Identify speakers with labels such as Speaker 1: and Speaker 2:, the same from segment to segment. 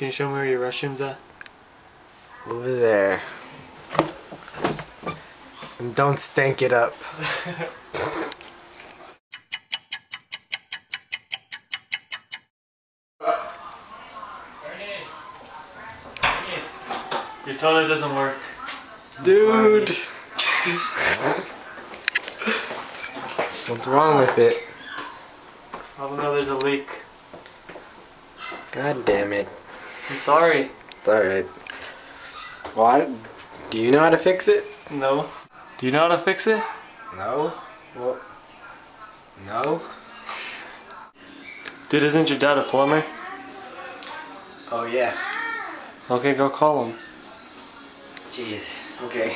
Speaker 1: Can you show me where your restroom's at?
Speaker 2: Over there. And don't stank it up.
Speaker 1: Your toilet doesn't work.
Speaker 2: Dude! What's wrong with it?
Speaker 1: I don't know, there's a leak.
Speaker 2: God damn it.
Speaker 1: I'm sorry.
Speaker 2: It's alright. Well, do you know how to fix it?
Speaker 1: No. Do you know how to fix it?
Speaker 2: No? Well, no?
Speaker 1: Dude, isn't your dad a plumber?
Speaker 2: Oh yeah.
Speaker 1: Okay, go call him.
Speaker 2: Jeez. Okay.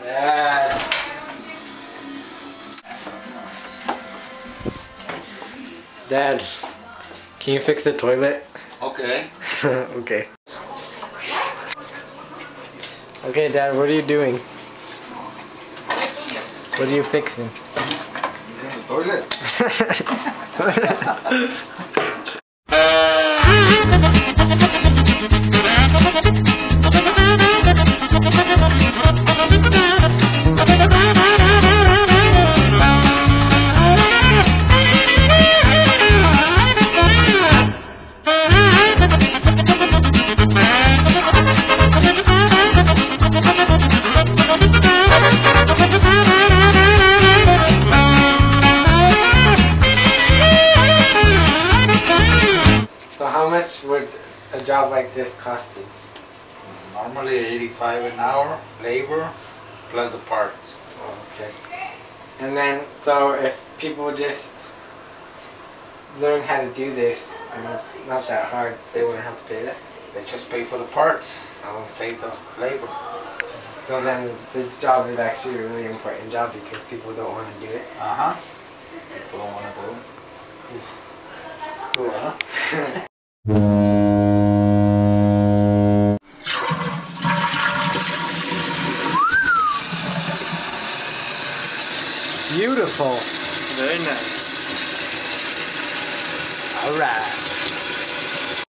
Speaker 2: Dad. Dad, can you fix the toilet?
Speaker 3: Okay.
Speaker 2: Okay. Okay, Dad, what are you doing? What are you fixing?
Speaker 3: The toilet.
Speaker 2: So how much would a job like this cost you?
Speaker 3: Normally 85 an hour, labor, plus the parts.
Speaker 2: Oh, okay. And then, so if people just learn how to do this, and it's not that hard, they wouldn't have to pay that?
Speaker 3: They just pay for the parts,
Speaker 2: Oh.
Speaker 3: save the labor.
Speaker 2: So then this job is actually a really important job because people don't want to do it.
Speaker 3: Uh-huh. People don't want to do it. Cool, huh?
Speaker 2: Beautiful.
Speaker 1: Very nice.
Speaker 2: All right.